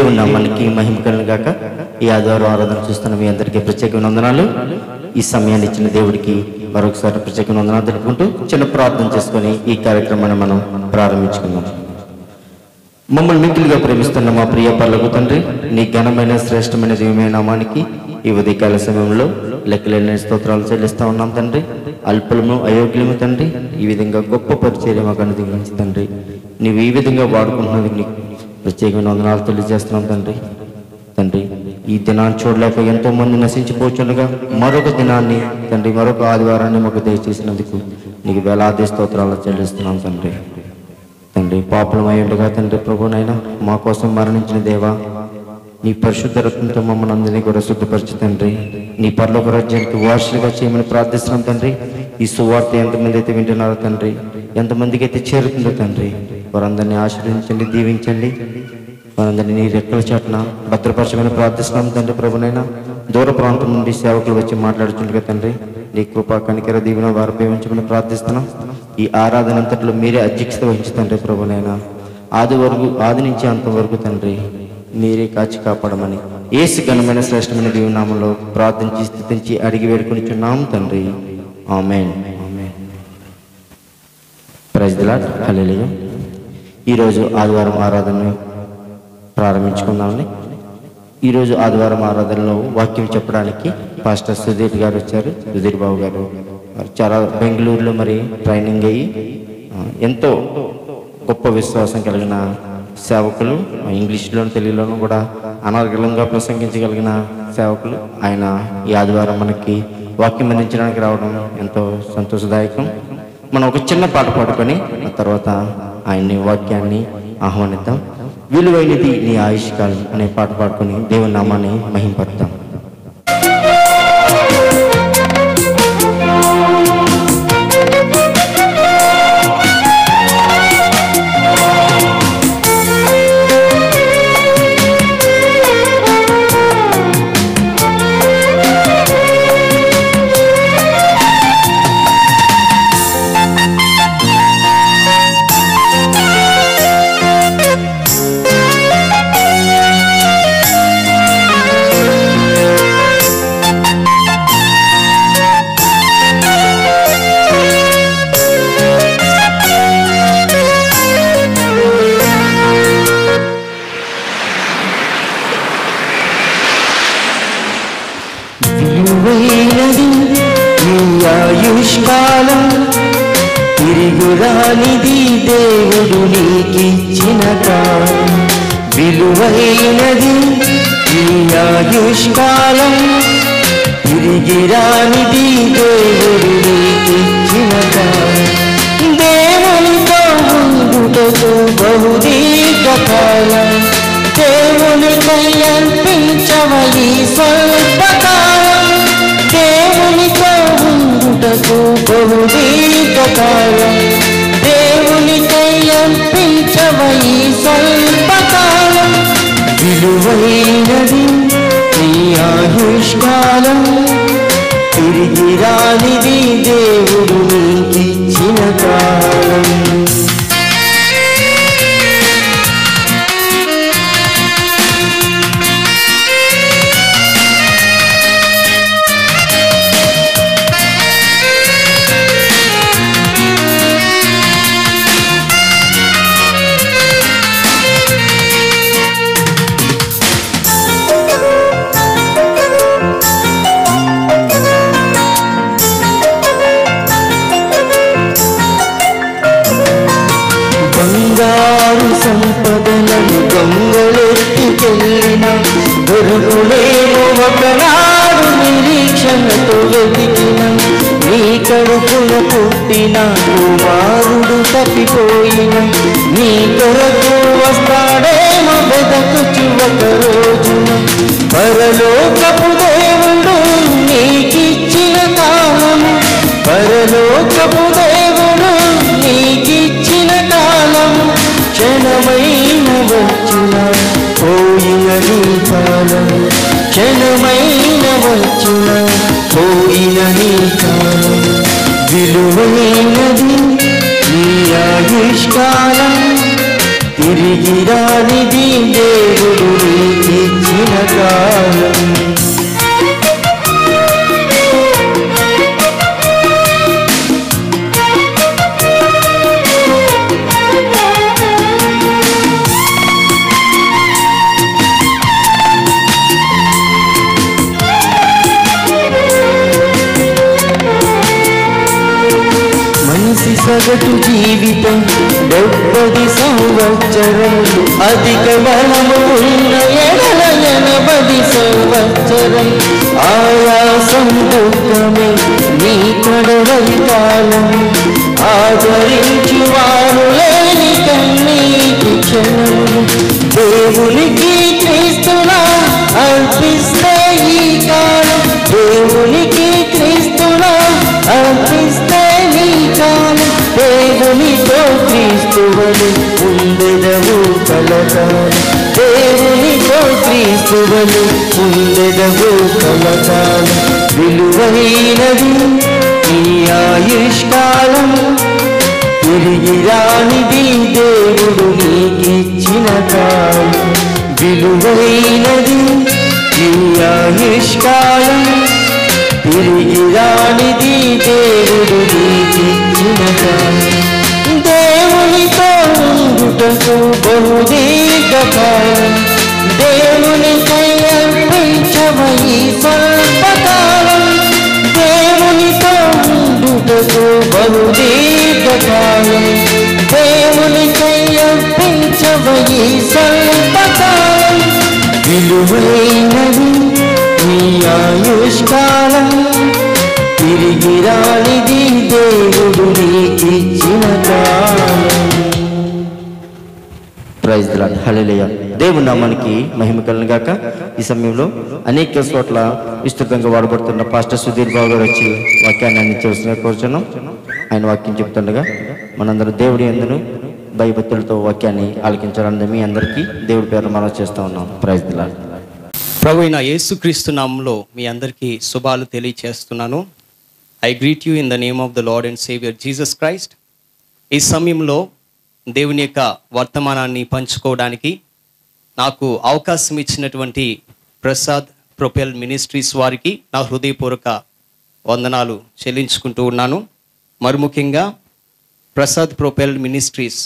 దేవుని నామానికి మహిమ కలుగును గాక. ఈ ఆదివారం ఆరాధన చూస్తున్న మీ అందరికీ ప్రత్యేకమైన వందనాలు. ఈ సమయాన్ని ఇచ్చిన దేవుడికి మరొకసారి ప్రత్యేకమైన వందనాలు తెలుపుకుంటూ చిన్న ప్రార్థన చేసుకొని ఈ కార్యక్రమాన్ని మనం ప్రారంభించుకుందాం. మమ్మల్ని మిక్కిలిగా ప్రేమిస్తున్న మా ప్రియ పరలోక తండ్రి, నీ ఘనమైన శ్రేష్టమైన దివ్యమైన నామానికి ఈ ఉదయకాల సమయంలో లెక్కలేని స్తోత్రాలు చెల్లిస్తూ ఉన్నాం తండ్రి. అల్పులము అయోగ్యము తండ్రి, ఈ విధంగా గొప్ప పరిచర్య మాకు అనుగ్రహించి తండ్రి, నీవు ఈ విధంగా వాడుకుంటున్నది నీకు ప్రత్యేకమైన వందనాలు తెలియజేస్తున్నాం తండ్రి. తండ్రి, ఈ దినాన్ని చూడలేక ఎంతో మంది నశించిపోతుండగా మరొక దినాన్ని తండ్రి, మరొక ఆదివారాన్ని మాకు దయచేసినందుకు నీకు వేలాది స్తోత్రాలు చెల్లిస్తున్నాం తండ్రి. తండ్రి, పాపలమై ఉండగా తండ్రి ప్రభునైనా మా కోసం మరణించిన దేవా, నీ పరిశుద్ధ రక్తంతో మమ్మల్ని అందరినీ కూడా శుద్ధపరిచి తండ్రి, నీ పరలోక రాజ్యానికి వారసులుగా చేయమని ప్రార్థిస్తున్నాం తండ్రి. ఈ సువార్త ఎంతమంది అయితే వింటున్నారో తండ్రి, ఎంతమందికి అయితే చేరుతుందో తండ్రి, వారందరినీ ఆశీర్వదించండి, దీవించండి. వారందరినీ నీ రెక్కల చాటున భద్రపరచమని ప్రార్థిస్తున్నాం తండ్రి ప్రభునైనా. దూర ప్రాంతం నుండి సేవకులు వచ్చి మాట్లాడుతుండగా తండ్రి, నీ కృపా కనికర దీవెన వారిపై ఉంచమని ప్రార్థిస్తున్నాం. ఈ ఆరాధన అంతట్లో మీరే అధ్యక్షత వహించుతండ్రి ప్రభునైనా. ఆది నుంచి అంతవరకు తండ్రి మీరే కాచి కాపాడమని యేసు ఘనమైన శ్రేష్టమైన దీవెనామంలో ప్రార్థించి స్తుతించి అడిగి వేడుకొనిచున్నాం తండ్రి. Amen. Praise the lord. Hallelujah. ఈరోజు ఆదివారం ఆరాధనను ప్రారంభించుకుందామని. ఈరోజు ఆదివారం ఆరాధనలో వాక్యం చెప్పడానికి పాస్టర్ సుధీర్ గారు వచ్చారు. సుధీర్ బాబు గారు చాలా బెంగళూరులో మరి ట్రైనింగ్ అయ్యి ఎంతో గొప్ప విశ్వాసం కలిగిన సేవకులు, ఇంగ్లీష్లోను తెలుగులోను కూడా అనర్గళంగా ప్రసంగించగలిగిన సేవకులు. ఆయన ఈ ఆదివారం మనకి వాక్యం అందించడానికి రావడం ఎంతో సంతోషదాయకం. మనం ఒక చిన్న పాట పాడుకొని ఆ తర్వాత ఆయన్ని వాక్యాన్ని ఆహ్వానిద్దాం. విలువైనది నీ ఆయుష్కాలం అనే పాట పాడుకొని దేవుని నామాన్ని మహింపడతాం. ఆయుష్కాలం తిరుగురానిది దేవుడు నీకిచ్చిన కాలం. విలువైనది ఈ ఆయుష్కాలం తిరిగిరానిది దేవుడు నీకిచ్చిన కాలం. దేవునితో ఉండుటకు బహుదీర్ఘకాలం, దేవునికై అర్పించవలి స్వల్పకాలం. దేవునితో ఉండుటకు బహుదీర్ఘకాలం, దేవునికై అర్పించవలి స్వల్పకాలం. విలువైనది ఈ ఆయుష్కాలం తిరిగి రానిది దేవుడు నీకిచ్చిన కాలం. సంపదలను దొంగలెత్తుకెళ్ళిన దొరుకులేమో ఒకనాడు నిరీక్షణతో వెతికిన. నీ కడుపున పుట్టిన కుమారుడు తప్పిపోయిన, నీ కొరకు వస్తాడేమో వెదకుచు ఒక రోజున. పరలోకపు దేవుడు నీకిచ్చిన కాలము, పరలోకపు దేవుడు నీకిచ్చిన కాలము. క్షణమైన వచ్చిన పోయిన నీ కాలం, క్షణమైన వచ్చిన పోయిన నీ కాలం. విలువైనది నీ ఆయుష్కాలం తిరిగి రానిది దేవుడు నీకిచ్చిన కాలం. మనిషి సగటు జీవితం 70 సంవత్సరములు, అధిక బలము ఉన్న ఎడల 80 సంవత్సరం. ఆయాసం దుఃఖమే నీ కడవరి కాలం, ఆదరించి వారు లేని కన్నీటి క్షణములు. దేవునికి క్రీస్తులా అర్పిస్తే ఈ కాలం, దేవునికి క్రీస్తులా అర్పిస్తే నీ కాలం. దేవునితో క్రీస్తువలు ఉండెదవు కలకాలం, దేవునితో క్రీస్తువలు ఉండెదవు కలకాలం. విలువైనది ఈ ఆయుష్కాలం, తిరిగి రానిది దేవుడు నీకిచ్చిన కాలం. విలువైనది ఈ ఆయుష్కాలం, తిరిగి రానిది దేవుడు నీకిచ్చిన కాలం. దేవునితో ఉండుటకు బహుదీర్ఘ కాలం, దేవునికై అర్పించవయి స్వల్పకాలం. దేవునితో ఉండుటకు బహుదీర్ఘ కాలం, దేవునికై అర్పించవయి స్వల్పకాలం. విలువైనది నీ ఆయుష్కాలం, తిరిగి రానిది దేవుడు నీకిచ్చిన కాలం. ప్రైజ్ ది లార్డ్, హల్లెలూయా. దేవుని నామానికి మహిమ కలుగును గాక. ఈ సమయంలో అనేక చోట్ల విస్తృతంగా వాడబడుతున్న పాస్టర్ సుధీర్ బాబు గారు వచ్చి వాక్యాన్ని అందించవలసిన కోరుచున్నాం. ఆయన వాక్యం చెప్తుండగా మనందరూ దేవుడి యందును భయభక్తులతో వాక్యాన్ని ఆలకించాలని మీ అందరికీ దేవుడి పేరు మనం చేస్తూ ఉన్నాం. Praise the lord. ప్రభు అయిన యేసుక్రీస్తు నామములో మీ అందరికీ శుభాలు తెలియచేస్తున్నాను. I greet you in the name of the lord and saviour Jesus Christ. ఈ సమయంలో దేవుని యొక్క వర్తమానాన్ని పంచుకోవడానికి నాకు అవకాశం ఇచ్చినటువంటి ప్రసాద్ ప్రొపెల్ మినిస్ట్రీస్ వారికి నా హృదయపూర్వక వందనాలు చెల్లించుకుంటూ ఉన్నాను. మరి ముఖ్యంగా ప్రసాద్ ప్రొపెల్ మినిస్ట్రీస్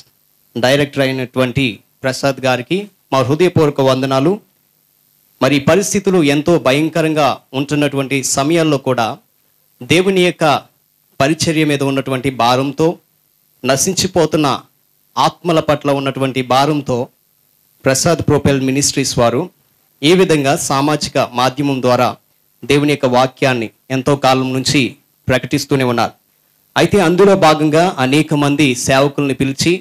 డైరెక్టర్ అయినటువంటి ప్రసాద్ గారికి మా హృదయపూర్వక వందనాలు. మరి పరిస్థితులు ఎంతో భయంకరంగా ఉంటున్నటువంటి సమయాల్లో కూడా దేవుని యొక్క పరిచర్య మీద ఉన్నటువంటి భారంతో, నశించిపోతున్న ఆత్మల పట్ల ఉన్నటువంటి భారంతో ప్రసాద్ ప్రొపెల్ మినిస్ట్రీస్ వారు ఏ విధంగా సామాజిక మాధ్యమం ద్వారా దేవుని యొక్క వాక్యాన్ని ఎంతో కాలం నుంచి ప్రకటిస్తూనే ఉన్నారు. అయితే అందులో భాగంగా అనేక మంది సేవకుల్ని పిలిచి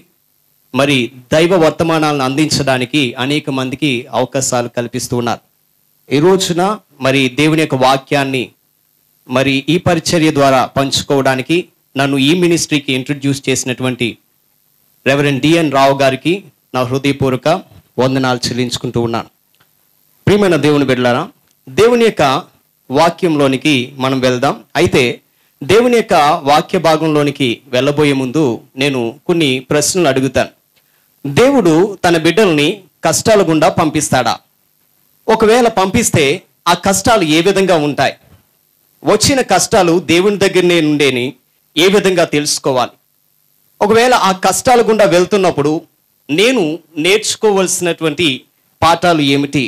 మరి దైవ వర్తమానాలను అందించడానికి అనేక మందికి అవకాశాలు కల్పిస్తూ ఉన్నారు. ఈ రోజున మరి దేవుని యొక్క వాక్యాన్ని మరి ఈ పరిచర్య ద్వారా పంచుకోవడానికి నన్ను ఈ మినిస్ట్రీకి ఇంట్రడ్యూస్ చేసినటువంటి రెవరెండ్ డిఎన్ రావు గారికి నా హృదయపూర్వక వందనాలు చెల్లించుకుంటూ ఉన్నాను. ప్రియమైన దేవుని బిడ్డలారా, దేవుని యొక్క వాక్యంలోనికి మనం వెళ్దాం. అయితే దేవుని యొక్క వాక్య భాగంలోనికి వెళ్ళబోయే ముందు నేను కొన్ని ప్రశ్నలు అడుగుతాను. దేవుడు తన బిడ్డల్ని కష్టాల గుండా పంపిస్తాడా? ఒకవేళ పంపిస్తే ఆ కష్టాలు ఏ విధంగా ఉంటాయి? వచ్చిన కష్టాలు దేవుని దగ్గరనే నుండేని ఏ విధంగా తెలుసుకోవాలి? ఒకవేళ ఆ కష్టాల గుండా వెళ్తున్నప్పుడు నేను నేర్చుకోవలసినటువంటి పాఠాలు ఏమిటి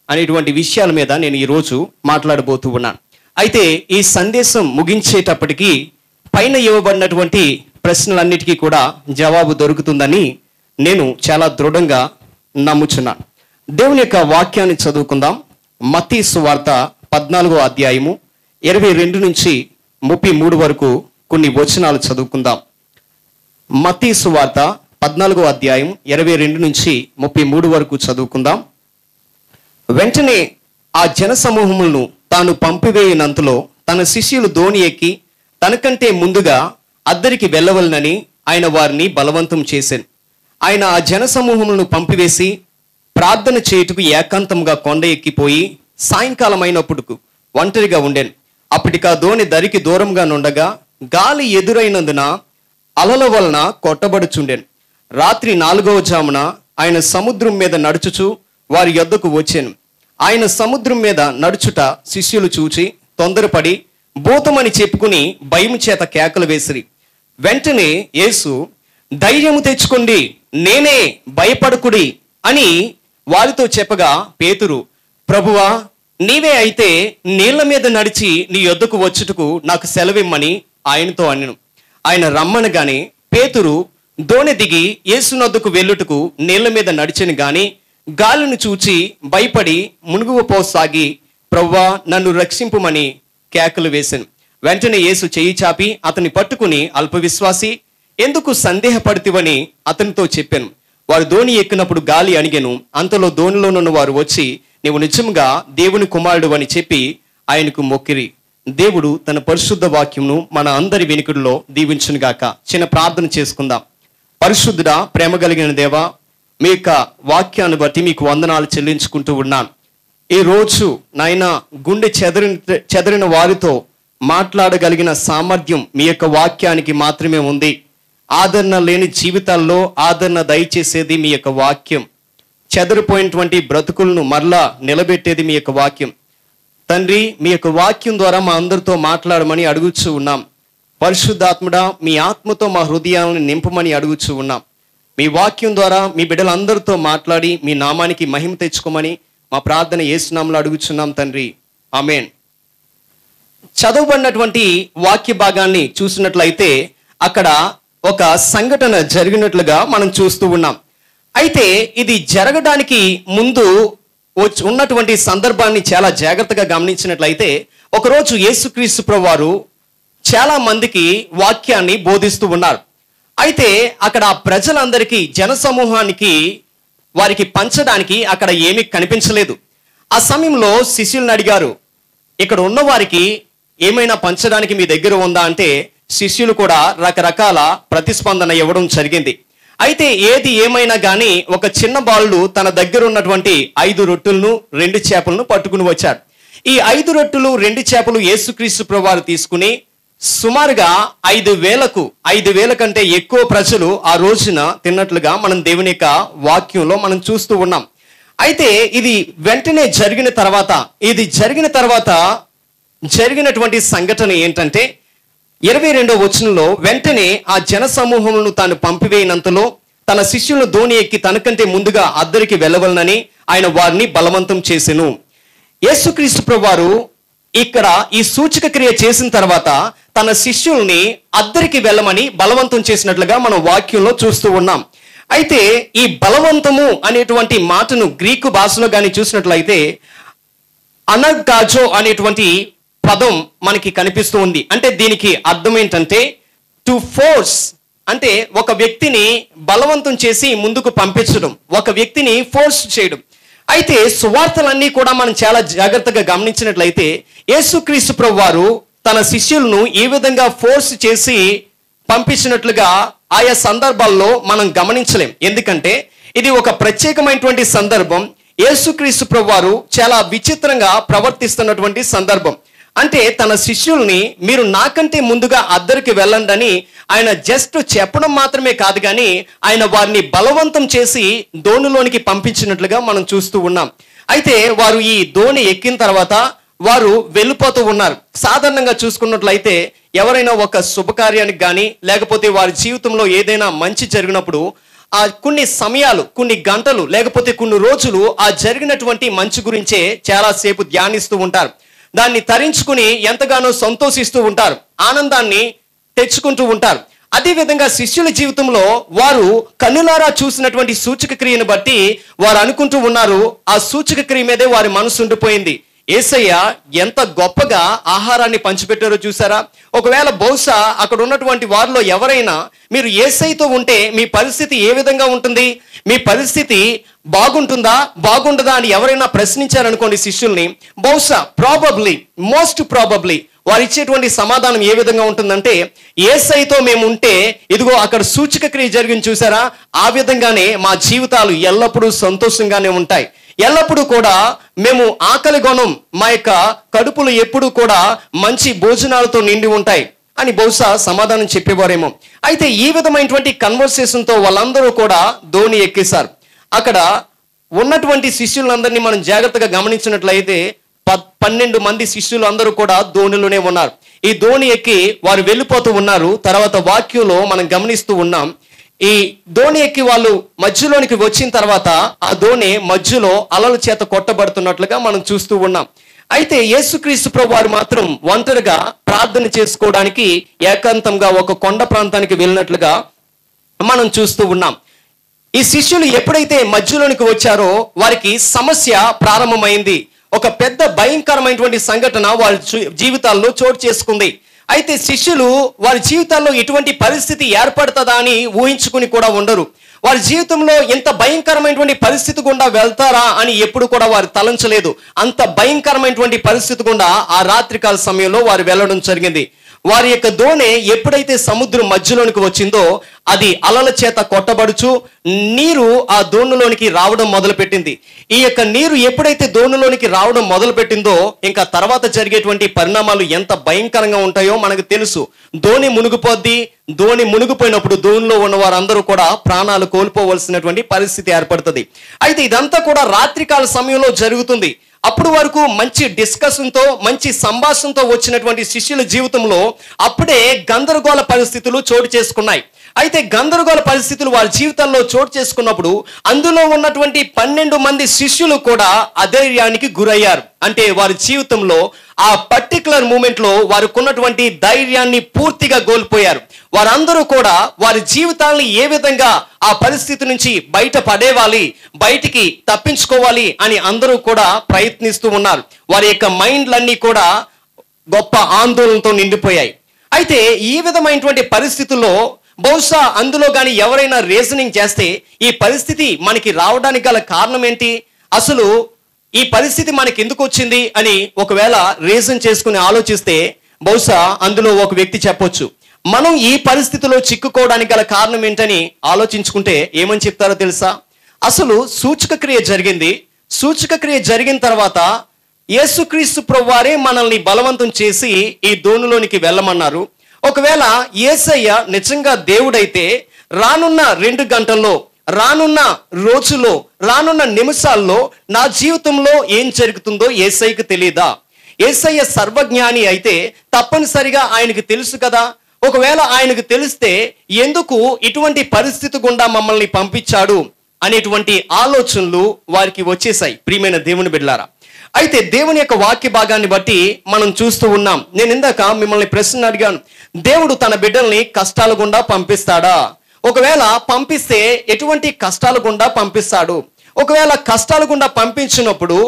అనేటువంటి విషయాల మీద నేను ఈరోజు మాట్లాడబోతూ ఉన్నాను. అయితే ఈ సందేశం ముగించేటప్పటికీ పైన ఇవ్వబడినటువంటి ప్రశ్నలన్నిటికీ కూడా జవాబు దొరుకుతుందని నేను చాలా దృఢంగా నమ్ముచున్నాను. దేవుని యొక్క వాక్యాన్ని చదువుకుందాం. మత్తయి సువార్త 14వ అధ్యాయము 22 నుంచి 33 వరకు కొన్ని వచనాలు చదువుకుందాం. మత్తయి సువార్త 14వ అధ్యాయం 22 నుంచి 33 వరకు చదువుకుందాం. వెంటనే ఆ జనసమూహములను తాను పంపివేయనంతలో తన శిష్యులు దోణి ఎక్కి తనకంటే ముందుగా అద్దరికి వెళ్ళవలనని ఆయన వారిని బలవంతం చేశాను. ఆయన ఆ జనసమూహములను పంపివేసి ప్రార్థన చేయుటకు ఏకాంతంగా కొండ ఎక్కిపోయి సాయంకాలం అయినప్పుడు ఒంటరిగా ఉండెను. అప్పటికి ఆ దోణి దరికి దూరంగా నుండగా గాలి ఎదురైనందున అలల వలన కొట్టబడుచుండెను. రాత్రి 4వ జామున ఆయన సముద్రం మీద నడుచుచు వారి యొద్దకు వచ్చాను. ఆయన సముద్రం మీద నడుచుట శిష్యులు చూచి తొందరపడి భూతమని చెప్పుకుని భయము చేత కేకలు వేసిరి. వెంటనే యేసు, ధైర్యము తెచ్చుకోండి, నేనే, భయపడకుడి అని వారితో చెప్పగా పేతురు, ప్రభువా, నీవే అయితే నీళ్ల మీద నడిచి నీ యొద్దకు వచ్చుటకు నాకు సెలవిమ్మని ఆయనతో అనెను. ఆయన రమ్మనగానే పేతురు దోణి దిగి యేసునొద్దకు వెళ్ళుటకు నీళ్ల మీద నడిచెను గాని గాలిని చూచి భయపడి మునుగుపోసాగి, ప్రభువా, నన్ను రక్షింపుమని కేకలు వేశాను. వెంటనే యేసు చెయ్యి చాపి అతన్ని పట్టుకుని, అల్పవిశ్వాసి, ఎందుకు సందేహపడితివని అతనితో చెప్పాను. వారు దోణి ఎక్కినప్పుడు గాలి అణిగెను. అంతలో దోణిలోనున్న వారు వచ్చి, నీవు నిజంగా దేవుని కుమారుడు అని చెప్పి ఆయనకు మొక్కిరి. దేవుడు తన పరిశుద్ధ వాక్యంను మన అందరి వెనుకడిలో దీవించునుగాక. చిన్న ప్రార్థన చేసుకుందాం. పరిశుద్ధుడా, ప్రేమ కలిగిన దేవా, మీ యొక్క వాక్యాన్ని బట్టి మీకు వందనాలు చెల్లించుకుంటూ ఉన్నాను. ఈ రోజు నాయన గుండె చెదరిన వారితో మాట్లాడగలిగిన సామర్థ్యం మీ యొక్క వాక్యానికి మాత్రమే ఉంది. ఆదరణ లేని జీవితాల్లో ఆదరణ దయచేసేది మీ యొక్క వాక్యం. చెదరిపోయినటువంటి బ్రతుకులను మరలా నిలబెట్టేది మీ యొక్క వాక్యం. తండ్రి, మీ యొక్క వాక్యం ద్వారా మా అందరితో మాట్లాడమని అడుగుచూ ఉన్నాం. పరిశుద్ధాత్ముడా, మీ ఆత్మతో మా హృదయాలను నింపమని అడుగుచూ ఉన్నాం. మీ వాక్యం ద్వారా మీ బిడ్డలందరితో మాట్లాడి మీ నామానికి మహిమ తెచ్చుకోమని మా ప్రార్థన యేసు నామములో అడుగుచున్నాం తండ్రి, ఆమేన్. చదవబడినటువంటి వాక్య భాగాన్ని చూసినట్లయితే అక్కడ ఒక సంఘటన జరిగినట్లుగా మనం చూస్తూ ఉన్నాం. అయితే ఇది జరగడానికి ముందు ఉన్నటువంటి సందర్భాన్ని చాలా జాగ్రత్తగా గమనించినట్లయితే, ఒకరోజు యేసుక్రీస్తు ప్రభువారు చాలా మందికి వాక్యాన్ని బోధిస్తూ ఉన్నారు. అయితే అక్కడ ప్రజలందరికీ, జనసమూహానికి వారికి పంచడానికి అక్కడ ఏమీ కనిపించలేదు. ఆ సమయంలో శిష్యులను అడిగారు, ఇక్కడ ఉన్న వారికి ఏమైనా పంచడానికి మీ దగ్గర ఉందా అంటే శిష్యులు కూడా రకరకాల ప్రతిస్పందన ఇవ్వడం జరిగింది. అయితే ఏది ఏమైనా కానీ ఒక చిన్న బాలుడు తన దగ్గర ఉన్నటువంటి 5 రొట్టెలను 2 చేపలను పట్టుకుని వచ్చాడు. ఈ 5 రొట్టెలు 2 చేపలు యేసుక్రీస్తు ప్రభువారు తీసుకుని సుమారుగా 5,000 కంటే ఎక్కువ ప్రజలు ఆ రోజున తిన్నట్లుగా మనం దేవుని యొక్క వాక్యంలో మనం చూస్తూ ఉన్నాం. అయితే ఇది వెంటనే జరిగిన తర్వాత జరిగినటువంటి సంఘటన ఏంటంటే 22వ వచనంలో, వెంటనే ఆ జన సమూహములను తాను పంపివేయనంతలో తన శిష్యులను దోణి ఎక్కి తనకంటే ముందుగా అద్దరికి వెళ్ళవలనని ఆయన వారిని బలవంతం చేసెను. యేసుక్రీస్తు ప్రభువారు ఇక్కడ ఈ సూచక క్రియ చేసిన తర్వాత తన శిష్యుల్ని అద్దరికి వెళ్ళమని బలవంతం చేసినట్లుగా మనం వాక్యంలో చూస్తూ ఉన్నాం. అయితే ఈ బలవంతము అనేటువంటి మాటను గ్రీకు భాషలో కానీ చూసినట్లయితే అనగాజో అనేటువంటి పదం మనకి కనిపిస్తూ ఉంది. అంటే దీనికి అర్థం ఏంటంటే టు ఫోర్స్, అంటే ఒక వ్యక్తిని బలవంతం చేసి ముందుకు పంపించడం, ఒక వ్యక్తిని ఫోర్స్ చేయడం. అయితే సువార్తలన్నీ కూడా మనం చాలా జాగ్రత్తగా గమనించినట్లయితే యేసుక్రీస్తు ప్రభువారు తన శిష్యులను ఈ విధంగా ఫోర్స్ చేసి పంపించినట్లుగా ఆయా సందర్భాల్లో మనం గమనించలేం. ఎందుకంటే ఇది ఒక ప్రత్యేకమైనటువంటి సందర్భం. యేసుక్రీస్తు ప్రభువారు చాలా విచిత్రంగా ప్రవర్తిస్తున్నటువంటి సందర్భం. అంటే తన శిష్యుల్ని మీరు నాకంటే ముందుగా అద్దరికి వెళ్ళండి అని ఆయన జస్ట్ చెప్పడం మాత్రమే కాదు, కానీ ఆయన వారిని బలవంతం చేసి దోణిలోనికి పంపించినట్లుగా మనం చూస్తూ ఉన్నాం. అయితే వారు ఈ దోణి ఎక్కిన తర్వాత వారు వెళ్ళిపోతూ ఉన్నారు. సాధారణంగా చూసుకున్నట్లయితే ఎవరైనా ఒక శుభకార్యానికి కానీ లేకపోతే వారి జీవితంలో ఏదైనా మంచి జరిగినప్పుడు ఆ కొన్ని సమయాలు, కొన్ని గంటలు లేకపోతే కొన్ని రోజులు ఆ జరిగినటువంటి మంచి గురించే చాలాసేపు ధ్యానిస్తూ ఉంటారు. దాన్ని తరించుకుని ఎంతగానో సంతోషిస్తూ ఉంటారు, ఆనందాన్ని తెచ్చుకుంటూ ఉంటారు. అదేవిధంగా శిష్యుల జీవితంలో వారు కన్నులారా చూసినటువంటి సూచక క్రియను బట్టి వారు అనుకుంటూ ఉన్నారు, ఆ సూచక క్రియ మీదే వారి మనసు ఉండిపోయింది. యేసయ్య ఎంత గొప్పగా ఆహారాన్ని పంచిపెట్టారో చూసారా? ఒకవేళ బహుశా అక్కడ ఉన్నటువంటి వారిలో ఎవరైనా మీరు యేసయ్యతో ఉంటే మీ పరిస్థితి ఏ విధంగా ఉంటుంది, మీ పరిస్థితి బాగుంటుందా బాగుండదా అని ఎవరైనా ప్రశ్నించారనుకోండి శిష్యుల్ని, బహుశా మోస్ట్ ప్రాబబ్లీ వారు ఇచ్చేటువంటి సమాధానం ఏ విధంగా ఉంటుందంటే, యేసయ్యతో మేము ఉంటే ఇదిగో అక్కడ సూచక క్రియ జరిగింది చూసారా, ఆ విధంగానే మా జీవితాలు ఎల్లప్పుడూ సంతోషంగానే ఉంటాయి, ఎల్లప్పుడూ కూడా మేము ఆకలి గొనం, మా యొక్క కడుపులు ఎప్పుడూ కూడా మంచి భోజనాలతో నిండి ఉంటాయి అని బహుశా సమాధానం చెప్పేవారేమో. అయితే ఈ విధమైనటువంటి కన్వర్సేషన్తో వాళ్ళందరూ కూడా దోణి ఎక్కేశారు. అక్కడ ఉన్నటువంటి శిష్యులందరినీ మనం జాగ్రత్తగా గమనించినట్లయితే 12 మంది శిష్యులు అందరూ కూడా దోణిలోనే ఉన్నారు. ఈ దోణి ఎక్కి వారు వెళ్ళిపోతూ ఉన్నారు. తర్వాత వాక్యంలో మనం గమనిస్తూ ఉన్నాం, ఈ దోణి ఎక్కి వాళ్ళు మధ్యలోనికి వచ్చిన తర్వాత ఆ దోణి మధ్యలో అలల చేత కొట్టబడుతున్నట్లుగా మనం చూస్తూ ఉన్నాం. అయితే యేసుక్రీస్తు ప్రభువారు మాత్రం ఒంటరిగా ప్రార్థన చేసుకోవడానికి ఏకాంతంగా ఒక కొండ ప్రాంతానికి వెళ్ళినట్లుగా మనం చూస్తూ ఉన్నాం. ఈ శిష్యులు ఎప్పుడైతే మధ్యలోనికి వచ్చారో వారికి సమస్య ప్రారంభమైంది. ఒక పెద్ద భయంకరమైనటువంటి సంఘటన వారి జీవితాల్లో చోటు చేసుకుంది. అయితే శిష్యులు వారి జీవితాల్లో ఎటువంటి పరిస్థితి ఏర్పడుతుందా అని ఊహించుకుని కూడా ఉండరు. వారి జీవితంలో ఎంత భయంకరమైనటువంటి పరిస్థితి గుండా వెళ్తారా అని ఎప్పుడు కూడా వారు తలంచలేదు. అంత భయంకరమైనటువంటి పరిస్థితి గుండా ఆ రాత్రికాల సమయంలో వారు వెళ్ళడం జరిగింది. వారి యొక్క దోణి ఎప్పుడైతే సముద్రం మధ్యలోనికి వచ్చిందో అది అలల చేత కొట్టబడుచు నీరు ఆ దోణిలోనికి రావడం మొదలుపెట్టింది. ఈ యొక్క నీరు ఎప్పుడైతే దోణిలోనికి రావడం మొదలుపెట్టిందో ఇంకా తర్వాత జరిగేటువంటి పరిణామాలు ఎంత భయంకరంగా ఉంటాయో మనకు తెలుసు. దోణి మునిగిపోద్ది. దోణి మునిగిపోయినప్పుడు దోణిలో ఉన్న వారందరూ కూడా ప్రాణాలు కోల్పోవలసినటువంటి పరిస్థితి ఏర్పడుతుంది. అయితే ఇదంతా కూడా రాత్రికాల సమయంలో జరుగుతుంది. అప్పుడు వరకు మంచి డిస్కషన్తో మంచి సంభాషణతో వచ్చినటువంటి శిష్యుల జీవితంలో అప్పుడే గందరగోళ పరిస్థితులు చోటు చేసుకున్నాయి. అయితే గందరగోళ పరిస్థితులు వారి జీవితాల్లో చోటు చేసుకున్నప్పుడు అందులో ఉన్నటువంటి 12 మంది శిష్యులు కూడా అధైర్యానికి గురయ్యారు. అంటే వారి జీవితంలో ఆ పర్టికులర్ మూమెంట్ లో వారికి ఉన్నటువంటి ధైర్యాన్ని పూర్తిగా కోల్పోయారు. వారందరూ కూడా వారి జీవితాలను ఏ విధంగా ఆ పరిస్థితి నుంచి బయట పడేవాలి, బయటికి తప్పించుకోవాలి అని అందరూ కూడా ప్రయత్నిస్తూ ఉన్నారు. వారి యొక్క మైండ్లన్నీ కూడా గొప్ప ఆందోళనతో నిండిపోయాయి. అయితే ఈ విధమైనటువంటి పరిస్థితుల్లో బహుశా అందులో కానీ ఎవరైనా రీజనింగ్ చేస్తే ఈ పరిస్థితి మనకి రావడానికి గల కారణం ఏంటి, అసలు ఈ పరిస్థితి మనకి ఎందుకు వచ్చింది అని ఒకవేళ రీజన్ చేసుకుని ఆలోచిస్తే బహుశా అందులో ఒక వ్యక్తి చెప్పొచ్చు, మనం ఈ పరిస్థితిలో చిక్కుకోవడానికి గల కారణం ఏంటని ఆలోచించుకుంటే ఏమని చెప్తారో తెలుసా? అసలు సూచక క్రియ జరిగింది. సూచక క్రియ జరిగిన తర్వాత యేసుక్రీస్తు ప్రభువారే మనల్ని బలవంతం చేసి ఈ దోణిలోనికి వెళ్ళమన్నారు. ఒకవేళ యేసయ్య నిజంగా దేవుడైతే రానున్న 2 గంటల్లో, రానున్న రోజులో, రానున్న నిమిషాల్లో నా జీవితంలో ఏం జరుగుతుందో యేసయ్యకు తెలియదా? యేసయ్య సర్వజ్ఞాని అయితే తప్పనిసరిగా ఆయనకు తెలుసు కదా. ఒకవేళ ఆయనకు తెలిస్తే ఎందుకు ఇటువంటి పరిస్థితి గుండా మమ్మల్ని పంపించాడు అనేటువంటి ఆలోచనలు వారికి వచ్చేసాయి. ప్రియమైన దేవుని బిడ్డలారా, అయితే దేవుని యొక్క వాక్య భాగాన్ని బట్టి మనం చూస్తూ ఉన్నాం. నేను ఇందాక మిమ్మల్ని ప్రశ్న అడిగాను, దేవుడు తన బిడ్డల్ని కష్టాల గుండా పంపిస్తాడా? ఒకవేళ పంపిస్తే ఎటువంటి కష్టాల గుండా పంపిస్తాడు? ఒకవేళ కష్టాల గుండా పంపించినప్పుడు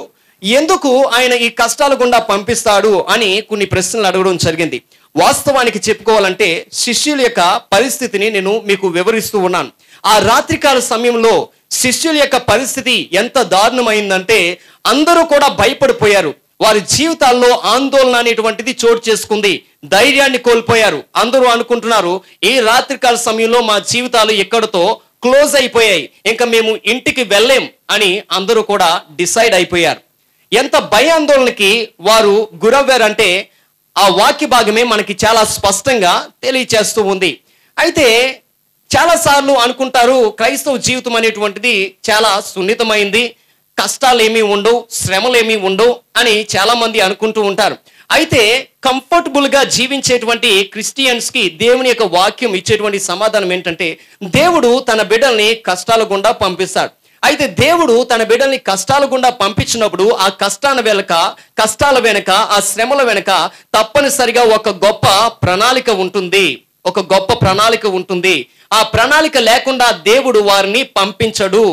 ఎందుకు ఆయన ఈ కష్టాల గుండా పంపిస్తాడు అని కొన్ని ప్రశ్నలు అడగడం జరిగింది. వాస్తవానికి చెప్పుకోవాలంటే శిష్యుల యొక్క పరిస్థితిని నేను మీకు వివరిస్తూ ఉన్నాను. ఆ రాత్రికాల సమయంలో శిష్యుల యొక్క పరిస్థితి ఎంత దారుణమైందంటే అందరూ కూడా భయపడిపోయారు. వారి జీవితాల్లో ఆందోళన అనేటువంటిది చోటు చేసుకుంది. ధైర్యాన్ని కోల్పోయారు. అందరూ అనుకుంటున్నారు ఈ రాత్రికాల సమయంలో మా జీవితాలు ఎక్కడితో క్లోజ్ అయిపోయాయి, ఇంకా మేము ఇంటికి వెళ్ళలేం అని అందరూ కూడా డిసైడ్ అయిపోయారు. ఎంత భయాందోళనకి వారు గురవ్వారంటే ఆ వాక్య భాగమే మనకి చాలా స్పష్టంగా తెలియచేస్తూ ఉంది. అయితే చాలాసార్లు అనుకుంటారు క్రైస్తవ జీవితం అనేటువంటిది చాలా సున్నితమైంది, కష్టాలు ఏమీ ఉండవు, శ్రమలు ఏమీ ఉండవు అని చాలా మంది అనుకుంటూ ఉంటారు. అయితే కంఫర్టబుల్ గా జీవించేటువంటి క్రిస్టియన్స్ కి దేవుని యొక్క వాక్యం ఇచ్చేటువంటి సమాధానం ఏంటంటే దేవుడు తన బిడ్డల్ని కష్టాల గుండా పంపిస్తాడు. అయితే దేవుడు తన బిడ్డల్ని కష్టాల గుండా పంపించినప్పుడు ఆ కష్టాల వెనక ఆ శ్రమల వెనక తప్పనిసరిగా ఒక గొప్ప ప్రణాళిక ఉంటుంది. ఒక గొప్ప ప్రణాళిక ఉంటుంది. ఆ ప్రణాళిక లేకుండా దేవుడు వారిని పంపించడు.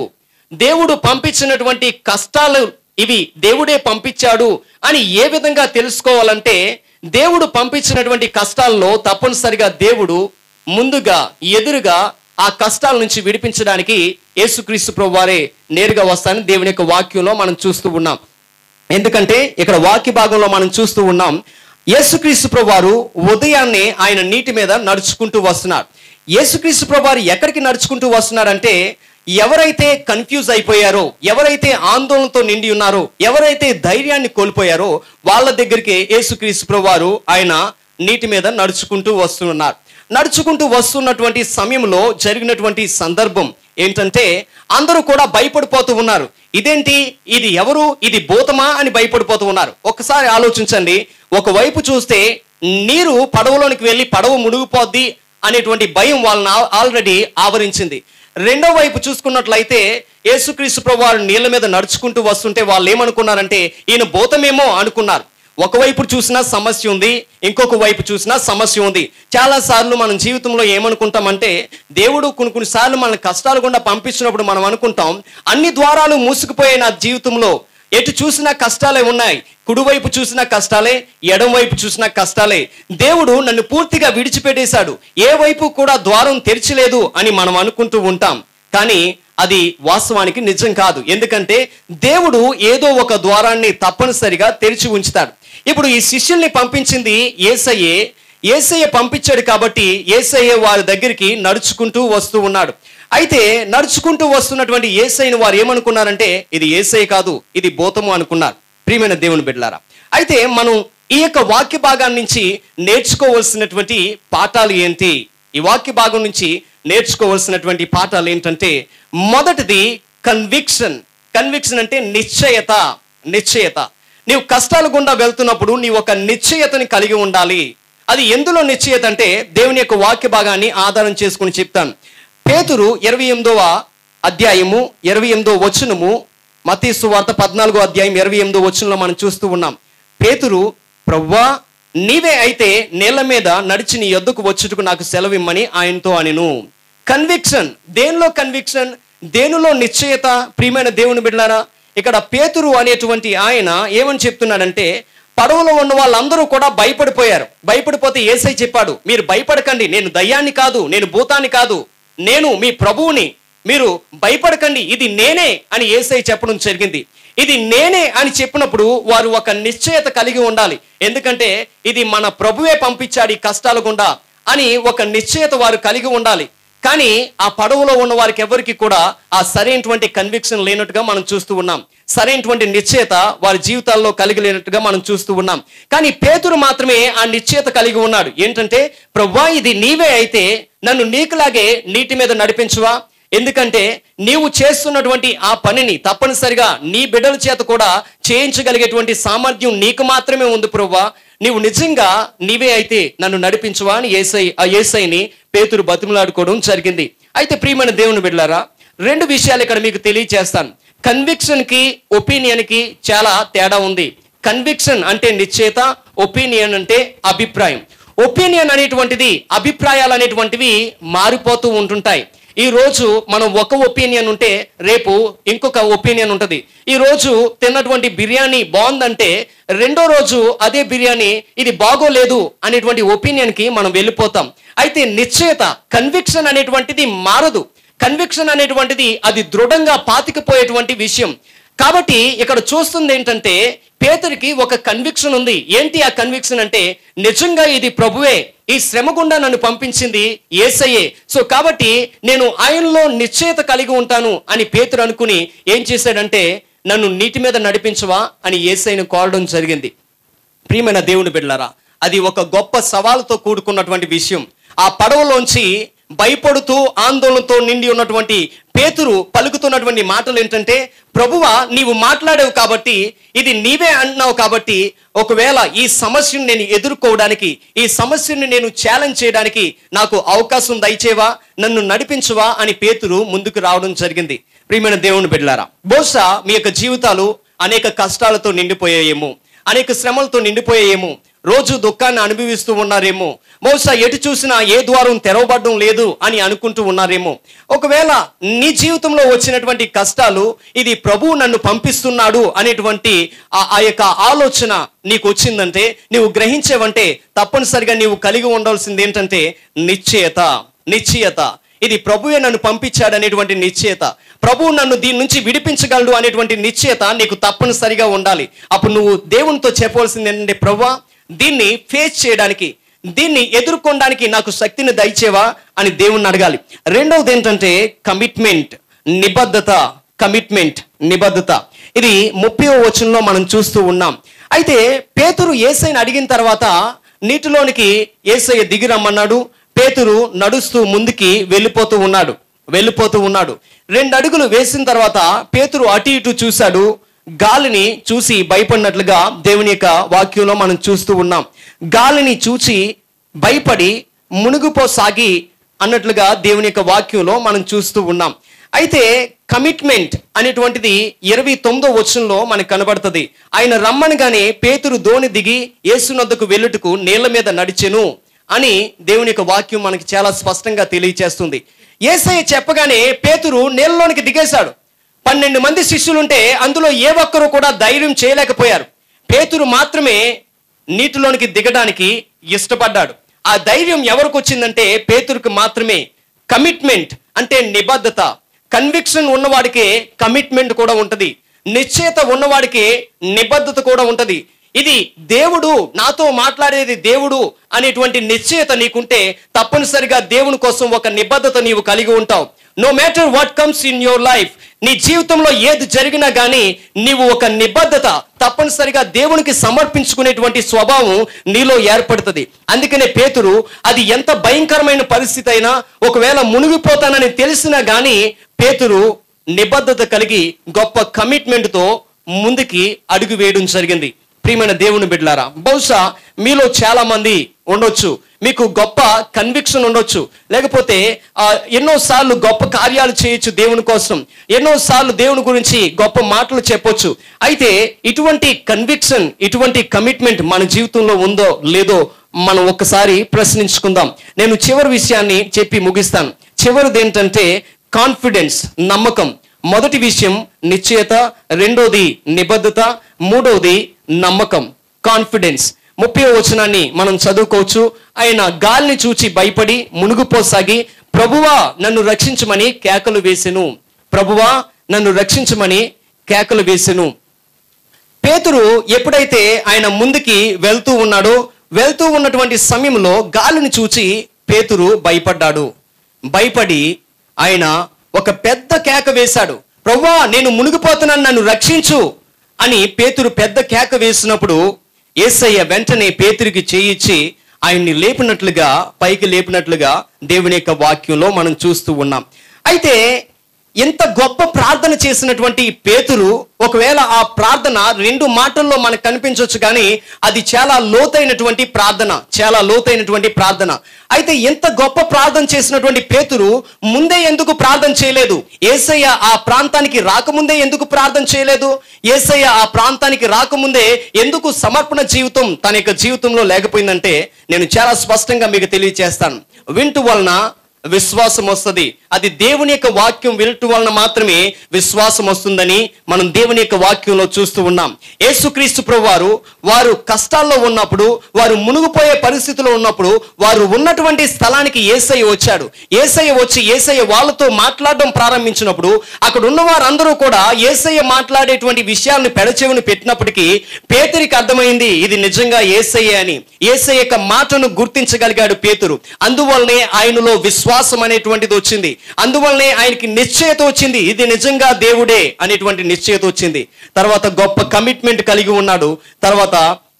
దేవుడు పంపించినటువంటి కష్టాలు ఇవి దేవుడే పంపించాడు అని ఏ విధంగా తెలుసుకోవాలంటే దేవుడు పంపించినటువంటి కష్టాల్లో తప్పనిసరిగా దేవుడు ముందుగా ఎదురుగా ఆ కష్టాల నుంచి విడిపించడానికి యేసుక్రీస్తు ప్రభువారే నేరుగా వస్తానని దేవుని యొక్క వాక్యంలో మనం చూస్తూ ఉన్నాం. ఎందుకంటే ఇక్కడ వాక్య భాగంలో మనం చూస్తూ ఉన్నాం, యేసుక్రీస్తు ప్రభువారు ఉదయాన్నే ఆయన నీటి మీద నడుచుకుంటూ వస్తున్నారు. యేసుక్రీస్తు ప్రభువారు ఎక్కడికి నడుచుకుంటూ వస్తున్నారంటే ఎవరైతే కన్ఫ్యూజ్ అయిపోయారో, ఎవరైతే ఆందోళనతో నిండి ఉన్నారో, ఎవరైతే ధైర్యాన్ని కోల్పోయారో వాళ్ళ దగ్గరికి యేసుక్రీస్తు ప్రభువారు ఆయన నీటి మీద నడుచుకుంటూ వస్తున్నారు. నడుచుకుంటూ వస్తున్నటువంటి సమయంలో జరిగినటువంటి సందర్భం ఏంటంటే అందరూ కూడా భయపడిపోతూ ఉన్నారు. ఇదేంటి, ఇది ఎవరు, ఇది భూతమా అని భయపడిపోతూ ఉన్నారు. ఒకసారి ఆలోచించండి, ఒకవైపు చూస్తే నీరు పడవలోనికి వెళ్ళి పడవ మునిగిపోద్ది అనేటువంటి భయం వాళ్ళని ఆల్రెడీ ఆవరించింది. రెండో వైపు చూసుకున్నట్లయితే యేసుక్రీస్తు ప్రభువారు నీళ్ళ మీద నడుచుకుంటూ వస్తుంటే వాళ్ళు ఏమనుకున్నారంటే ఈయన భూతమేమో అనుకున్నారు. ఒకవైపు చూసినా సమస్య ఉంది, ఇంకొక వైపు చూసినా సమస్య ఉంది. చాలాసార్లు మనం జీవితంలో ఏమనుకుంటామంటే దేవుడు కొన్నిసార్లు మన కష్టాలు గుండా పంపించినప్పుడు మనం అనుకుంటాం అన్ని ద్వారాలు మూసుకుపోయే నా జీవితంలో ఎటు చూసినా కష్టాలే ఉన్నాయి, కుడివైపు చూసినా కష్టాలే, ఎడం వైపు చూసినా కష్టాలే, దేవుడు నన్ను పూర్తిగా విడిచిపెట్టేశాడు, ఏ వైపు కూడా ద్వారం తెరిచలేదు అని మనం అనుకుంటూ ఉంటాం. కానీ అది వాస్తవానికి నిజం కాదు. ఎందుకంటే దేవుడు ఏదో ఒక ద్వారాన్ని తప్పనిసరిగా తెరిచి ఉంచుతాడు. ఇప్పుడు ఈ శిష్యుల్ని పంపించింది యేసయ్యే. యేసయ్య పంపించాడు కాబట్టి యేసయ్య వారి దగ్గరికి నడుచుకుంటూ వస్తూ ఉన్నాడు. అయితే నడుచుకుంటూ వస్తున్నటువంటి యేసయ్యను వారు ఏమనుకున్నారంటే ఇది యేసయ్య కాదు, ఇది భూతము అనుకున్నారు. ప్రియమైన దేవుని బిడ్డలారా, అయితే మనం ఈ యొక్క వాక్య భాగాన్ని నుంచి నేర్చుకోవాల్సినటువంటి పాఠాలు ఏంటి? ఈ వాక్య భాగం నుంచి నేర్చుకోవాల్సినటువంటి పాఠాలు ఏంటంటే మొదటిది కన్విక్షన్. కన్విక్షన్ అంటే నిశ్చయత. నిశ్చయత. నీవు కష్టాల గుండా వెళ్తున్నప్పుడు నీవు ఒక నిశ్చయతని కలిగి ఉండాలి. అది ఎందులో నిశ్చయత అంటే దేవుని యొక్క వాక్య భాగాన్ని ఆధారం చేసుకుని చెప్తాను. పేతురు 28వ అధ్యాయము 28వ వచనము, మత్తయి సువార్త 14వ అధ్యాయం 28వ వచనంలో మనం చూస్తూ ఉన్నాం. పేతురు, ప్రభువా నీవే అయితే నేల మీద నడిచి నీ యొద్దకు వచ్చుటకు నాకు సెలవిమ్మని ఆయనతో అనెను. కన్విక్షన్. దేనిలో కన్విక్షన్? దేనిలో నిశ్చయత? ప్రియమైన దేవుని బిడ్డలారా, ఇక్కడ పేతురు అనేటువంటి ఆయన ఏమని చెప్తున్నాడంటే పడవలో ఉన్న వాళ్ళందరూ కూడా భయపడిపోయారు. భయపడిపోతే యేసయ్య చెప్పాడు, మీరు భయపడకండి, నేను దయ్యాన్ని కాదు, నేను భూతాన్ని కాదు, నేను మీ ప్రభువుని, మీరు భయపడకండి, ఇది నేనే అని యేసయ్య చెప్పడం జరిగింది. ఇది నేనే అని చెప్పినప్పుడు వారు ఒక నిశ్చయత కలిగి ఉండాలి. ఎందుకంటే ఇది మన ప్రభువే పంపించాడు ఈ కష్టాల గుండా అని ఒక నిశ్చయత వారు కలిగి ఉండాలి. కానీ ఆ పడవలో ఉన్న వారికి ఎవరికి కూడా ఆ సరైనటువంటి కన్విక్షన్ లేనట్టుగా మనం చూస్తూ ఉన్నాం. సరైనటువంటి నిశ్చయత వారి జీవితాల్లో కలిగి లేనట్టుగా మనం చూస్తూ ఉన్నాం. కానీ పేతురు మాత్రమే ఆ నిశ్చయత కలిగి ఉన్నాడు. ఏంటంటే ప్రభువా ఇది నీవే అయితే నన్ను నీకులాగే నీటి మీద నడిపించువా, ఎందుకంటే నీవు చేస్తున్నటువంటి ఆ పనిని తప్పనిసరిగా నీ బిడ్డల చేత కూడా చేయించగలిగేటువంటి సామర్థ్యం నీకు మాత్రమే ఉంది ప్రభువా, నీవు నిజంగా నీవే అయితే నన్ను నడిపించువా అని యేసయ్యని పేతురు బతిమలాడుకోవడం జరిగింది. అయితే ప్రియమైన దేవుని బిడ్డలారా, రెండు విషయాలు ఇక్కడ మీకు తెలియజేస్తాను. కన్విక్షన్ కి ఒపీనియన్ కి చాలా తేడా ఉంది. కన్విక్షన్ అంటే నిశ్చయత, ఒపీనియన్ అంటే అభిప్రాయం. ఒపీనియన్ అనేటువంటిది, అభిప్రాయాలు అనేటువంటివి మారిపోతూ ఉంటుంటాయి. ఈ రోజు మనం ఒక ఒపీనియన్ ఉంటే రేపు ఇంకొక ఒపీనియన్ ఉంటుంది. ఈ రోజు తిన్నటువంటి బిర్యానీ బాగుందంటే రెండో రోజు అదే బిర్యానీ ఇది బాగోలేదు అనేటువంటి ఒపీనియన్ కి మనం వెళ్ళిపోతాం. అయితే నిశ్చయత, కన్విక్షన్ అనేటువంటిది మారదు. కన్విక్షన్ అనేటువంటిది అది దృఢంగా పాతికిపోయేటువంటి విషయం. కాబట్టి ఇక్కడ చూస్తుంది ఏంటంటే పేతురికి ఒక కన్విక్షన్ ఉంది. ఏంటి ఆ కన్విక్షన్ అంటే నిజంగా ఇది ప్రభువే, ఈ శ్రమ గుండా నన్ను పంపించింది యేసయ్యే. సో కాబట్టి నేను ఆయనలో నిశ్చయత కలిగి ఉంటాను అని పేతురు అనుకుని ఏం చేశాడంటే నన్ను నీటి మీద నడిపించవా అని యేసయ్యను కోరడం జరిగింది. ప్రియమైన దేవుని బిడ్డలారా, అది ఒక గొప్ప సవాలుతో కూడుకున్నటువంటి విషయం. ఆ పడవలోంచి భయపడుతూ ఆందోళనతో నిండి ఉన్నటువంటి పేతురు పలుకుతున్నటువంటి మాటలు ఏంటంటే ప్రభువా నీవు మాట్లాడావు కాబట్టి, ఇది నీవే అన్నావు కాబట్టి, ఒకవేళ ఈ సమస్యను నేను ఎదుర్కోవడానికి, ఈ సమస్యను నేను ఛాలెంజ్ చేయడానికి నాకు అవకాశం దయచేవా, నన్ను నడిపించువా అని పేతురు ముందుకు రావడం జరిగింది. ప్రియమైన దేవుని బిడ్డలారా, బహుశా మీ యొక్క జీవితాలు అనేక కష్టాలతో నిండిపోయాయేమో, అనేక శ్రమలతో నిండిపోయాయేమో, రోజు దుఃఖాన్ని అనుభవిస్తూ ఉన్నారేమో, బహుశా ఎటు చూసినా ఏ ద్వారం తెరవబడడం లేదు అని అనుకుంటూ ఉన్నారేమో. ఒకవేళ నీ జీవితంలో వచ్చినటువంటి కష్టాలు ఇది ప్రభువు నన్ను పంపిస్తున్నాడు అనేటువంటి ఆ యొక్క ఆలోచన నీకు వచ్చిందంటే, నీవు గ్రహించేవంటే తప్పనిసరిగా నీవు కలిగి ఉండాల్సింది ఏంటంటే నిశ్చయత. నిశ్చయత, ఇది ప్రభువే నన్ను పంపించాడు అనేటువంటి నిశ్చయత, ప్రభువు నన్ను దీని నుంచి విడిపించగలడు అనేటువంటి నిశ్చయత నీకు తప్పనిసరిగా ఉండాలి. అప్పుడు నువ్వు దేవునితో చెప్పవలసింది ఏంటంటే ప్రభువా దీన్ని ఫేస్ చేయడానికి, దీన్ని ఎదుర్కొనడానికి నాకు శక్తిని దయచేవా అని దేవుణ్ణి అడగాలి. రెండవది ఏంటంటే కమిట్మెంట్, నిబద్ధత. కమిట్మెంట్, నిబద్ధత. ఇది 30వ వచనంలో మనం చూస్తూ ఉన్నాం. అయితే పేతురు యేసయ్యని అడిగిన తర్వాత నీటిలోనికి యేసయ్య దిగి రమ్మన్నాడు. పేతురు నడుస్తూ ముందుకి వెళ్ళిపోతూ ఉన్నాడు. 2 అడుగులు వేసిన తర్వాత పేతురు అటు ఇటు చూశాడు. గాలిని చూసి భయపడినట్లుగా దేవుని యొక్క వాక్యంలో మనం చూస్తూ ఉన్నాం. గాలిని చూసి భయపడి మునిగిపోసాగి అన్నట్లుగా దేవుని యొక్క వాక్యంలో మనం చూస్తూ ఉన్నాం. అయితే కమిట్మెంట్ అనేటువంటిది 29వ వచనంలో మనకు కనబడుతుంది. ఆయన రమ్మనగానే పేతురు దోణి దిగి యేసునొద్దకు వెళ్ళుటకు నీళ్ల మీద నడిచెను అని దేవుని యొక్క వాక్యం మనకి చాలా స్పష్టంగా తెలియచేస్తుంది. యేసయ్య చెప్పగానే పేతురు నీళ్ళలోనికి దిగేశాడు. 12 మంది శిష్యులుంటే అందులో ఏ ఒక్కరూ కూడా ధైర్యం చేయలేకపోయారు. పేతురు మాత్రమే నీటిలోనికి దిగడానికి ఇష్టపడ్డాడు. ఆ ధైర్యం ఎవరికి వచ్చిందంటే పేతురుకు మాత్రమే. కమిట్మెంట్ అంటే నిబద్ధత. కన్విక్షన్ ఉన్నవాడికే కమిట్మెంట్ కూడా ఉంటుంది. నిశ్చయత ఉన్నవాడికి నిబద్ధత కూడా ఉంటుంది. ఇది దేవుడు నాతో మాట్లాడేది దేవుడు అనేటువంటి నిశ్చయత నీకుంటే తప్పనిసరిగా దేవుని కోసం ఒక నిబద్ధత నీవు కలిగి ఉంటావు. No matter what comes in your life, నీ జీవితంలో ఏది జరిగినా కానీ నీవు ఒక నిబద్ధత తప్పనిసరిగా దేవునికి సమర్పించుకునేటువంటి స్వభావం నీలో ఏర్పడుతుంది. అందుకనే పేతురు అది ఎంత భయంకరమైన పరిస్థితి అయినా, ఒకవేళ మునిగిపోతానని తెలిసినా కానీ పేతురు నిబద్ధత కలిగి గొప్ప కమిట్మెంట్తో ముందుకి అడుగు వేయడం జరిగింది. ప్రియమైన దేవుని బిడ్డలారా, బహుశా మీలో చాలా మంది ఉండొచ్చు, మీకు గొప్ప కన్విక్షన్ ఉండొచ్చు, లేకపోతే ఎన్నోసార్లు గొప్ప కార్యాలు చేయొచ్చు దేవుని కోసం, ఎన్నోసార్లు దేవుని గురించి గొప్ప మాటలు చెప్పొచ్చు. అయితే ఇటువంటి కన్విక్షన్, ఇటువంటి కమిట్మెంట్ మన జీవితంలో ఉందో లేదో మనం ఒక్కసారి ప్రశ్నించుకుందాం. నేను చివరి విషయాన్ని చెప్పి ముగిస్తాను. చివరిది ఏంటంటే కాన్ఫిడెన్స్, నమ్మకం. మొదటి విషయం నిశ్చయత, రెండోది నిబద్ధత, మూడవది నమ్మకం, కాన్ఫిడెన్స్. 30వ వచనాన్ని మనం చదువుకోవచ్చు. ఆయన గాలిని చూచి భయపడి మునిగిపోసాగి ప్రభువా నన్ను రక్షించమని కేకలు వేసెను. ప్రభువా నన్ను రక్షించమని కేకలు వేసెను. పేతురు ఎప్పుడైతే ఆయన ముందుకి వెళ్తూ ఉన్నటువంటి సమయంలో గాలిని చూచి పేతురు భయపడ్డాడు. భయపడి ఆయన ఒక పెద్ద కేక వేశాడు. ప్రభువా నేను మునిగిపోతున్నాను, నన్ను రక్షించు అని పేతురు పెద్ద కేక వేసినప్పుడు యేసయ్య వెంటనే పేతురికి చేయిచ్చి ఆయన్ని లేపినట్లుగా, పైకి లేపినట్లుగా దేవుని యొక్క వాక్యంలో మనం చూస్తూ ఉన్నాం. అయితే ఎంత గొప్ప ప్రార్థన చేసినటువంటి పేతురు, ఒకవేళ ఆ ప్రార్థన 2 మాటల్లో మనకు కనిపించవచ్చు, కానీ అది చాలా లోతైనటువంటి ప్రార్థన. అయితే ఎంత గొప్ప ప్రార్థన చేసినటువంటి పేతురు ముందే ఎందుకు ప్రార్థన చేయలేదు? యేసయ్య ఆ ప్రాంతానికి రాకముందే ఎందుకు ప్రార్థన చేయలేదు? యేసయ్య ఆ ప్రాంతానికి రాకముందే ఎందుకు సమర్పణ జీవితం తన యొక్క జీవితంలో లేకపోయిందంటే నేను చాలా స్పష్టంగా మీకు తెలియజేస్తాను. వింటు వలన విశ్వాసం వస్తుంది. అది దేవుని యొక్క వాక్యం వినటం వలన మాత్రమే విశ్వాసం వస్తుందని మనం దేవుని యొక్క వాక్యంలో చూస్తూ ఉన్నాం. యేసుక్రీస్తు ప్రభువారు వారు కష్టాల్లో ఉన్నప్పుడు, వారు మునిగిపోయే పరిస్థితిలో ఉన్నప్పుడు, వారు ఉన్నటువంటి స్థలానికి యేసయ్య వచ్చాడు. యేసయ్య వాళ్ళతో మాట్లాడడం ప్రారంభించినప్పుడు అక్కడ ఉన్న వారందరూ కూడా యేసయ్య మాట్లాడేటువంటి విషయాలను పెడచెవిని పెట్టినప్పటికీ పేతురికి అర్థమైంది ఇది నిజంగా యేసయ్య అని. యేసయ్య యొక్క మాటను గుర్తించగలిగాడు పేతురు. అందువల్లనే ఆయనలో విశ్వాసం అనేటువంటిది వచ్చింది. అందువల్లనే ఆయనకి నిశ్చయత వచ్చింది, ఇది నిజంగా దేవుడే అనేటువంటి నిశ్చయత వచ్చింది. తర్వాత గొప్ప కమిట్మెంట్ కలిగి ఉన్నాడు. తర్వాత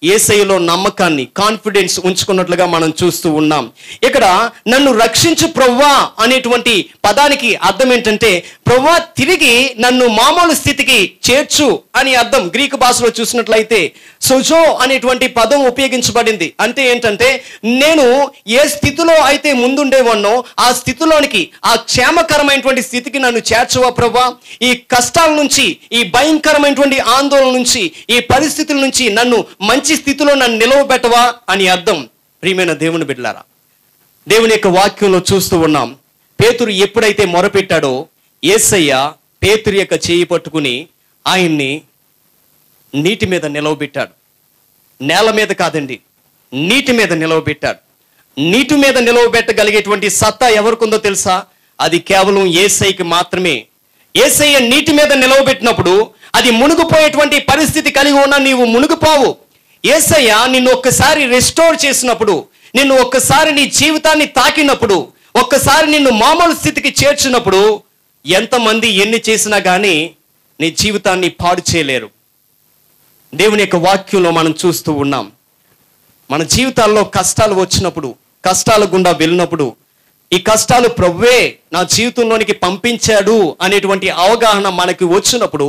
యేసయ్యలో నమ్మకాన్ని, కాన్ఫిడెన్స్ ఉంచుకున్నట్లుగా మనం చూస్తూ ఉన్నాం. ఇక్కడ నన్ను రక్షించు ప్రభువా అనేటువంటి పదానికి అర్థం ఏంటంటే ప్రభువా తిరిగి నన్ను మామూలు స్థితికి చేర్చు అని అర్థం. గ్రీకు భాషలో చూసినట్లయితే సోజో అనేటువంటి పదం ఉపయోగించబడింది. అంటే ఏంటంటే నేను ఏ స్థితిలో అయితే ముందుండేవాన్నో ఆ స్థితిలోనికి, ఆ క్షేమకరమైనటువంటి స్థితికి నన్ను చేర్చువా ప్రభువా. ఈ కష్టాల నుంచి, ఈ భయంకరమైనటువంటి ఆందోళన నుంచి, ఈ పరిస్థితుల నుంచి నన్ను మంచి స్థితిలో నన్ను నిలవబెట్టవా అని అర్థం. ప్రియమైన దేవుని బిడ్డలారా, దేవుని యొక్క వాక్యంలో చూస్తూ ఉన్నాం. పేతురు ఎప్పుడైతే మొరపెట్టాడో యేసయ్య పేతురు యొక్క చేయి పట్టుకుని ఆయన్ని నీటి మీద నిలవబెట్టాడు. నేల మీద కాదండి, నీటి మీద నిలవబెట్టాడు. నీటి మీద నిలవబెట్టగలిగేటువంటి సత్తా ఎవరికుందో తెలుసా? అది కేవలం యేసయ్యకి మాత్రమే. యేసయ్య నీటి మీద నిలవబెట్టినప్పుడు అది మునిగిపోయేటువంటి పరిస్థితి కలిగి ఉన్న నీవు మునిగిపోవు. యేసయ్య నిన్ను ఒక్కసారి రెస్టోర్ చేసినప్పుడు, నిన్ను ఒక్కసారి నీ జీవితాన్ని తాకినప్పుడు, ఒక్కసారి నిన్ను మామూలు స్థితికి చేర్చినప్పుడు ఎంతమంది ఎన్ని చేసినా కానీ నీ జీవితాన్ని పాడు చేయలేరు. దేవుని యొక్క వాక్యంలో మనం చూస్తూ ఉన్నాం. మన జీవితాల్లో కష్టాలు వచ్చినప్పుడు, కష్టాల గుండా వెళ్ళినప్పుడు ఈ కష్టాలు ప్రభువే నా జీవితంలోనికి పంపించాడు అనేటువంటి అవగాహన మనకి వచ్చినప్పుడు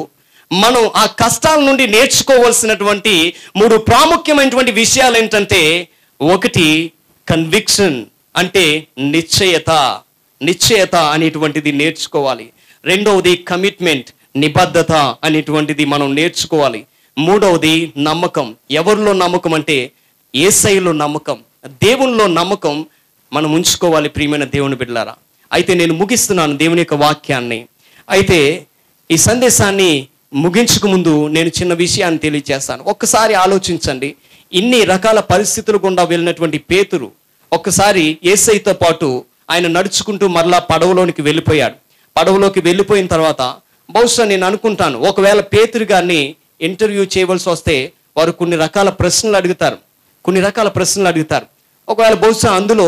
మనం ఆ కష్టాల నుండి నేర్చుకోవాల్సినటువంటి 3 ప్రాముఖ్యమైనటువంటి విషయాలు ఏంటంటే, ఒకటి కన్విక్షన్ అంటే నిశ్చయత అనేటువంటిది నేర్చుకోవాలి. రెండవది కమిట్మెంట్, నిబద్ధత అనేటువంటిది మనం నేర్చుకోవాలి. మూడవది నమ్మకం. ఎవరిలో నమ్మకం అంటే యేసయ్యలో నమ్మకం, దేవునిలో నమ్మకం మనం ఉంచుకోవాలి ప్రియమైన దేవుని బిడ్డలారా. అయితే నేను ముగిస్తున్నాను దేవుని యొక్క వాక్యాన్ని. అయితే ఈ సందేశాన్ని ముగించుకు ముందు నేను చిన్న విషయాన్ని తెలియజేస్తాను. ఒక్కసారి ఆలోచించండి, ఇన్ని రకాల పరిస్థితులు గుండా వెళ్ళినటువంటి పేతురు ఒక్కసారి యేసయ్యతో పాటు ఆయన నడుచుకుంటూ మరలా పడవలోనికి వెళ్ళిపోయాడు. పడవలోకి వెళ్ళిపోయిన తర్వాత బహుశా నేను అనుకుంటాను, ఒకవేళ పేతురు గారిని ఇంటర్వ్యూ చేయవలసి వస్తే వారు కొన్ని రకాల ప్రశ్నలు అడుగుతారు. ఒకవేళ బహుశా అందులో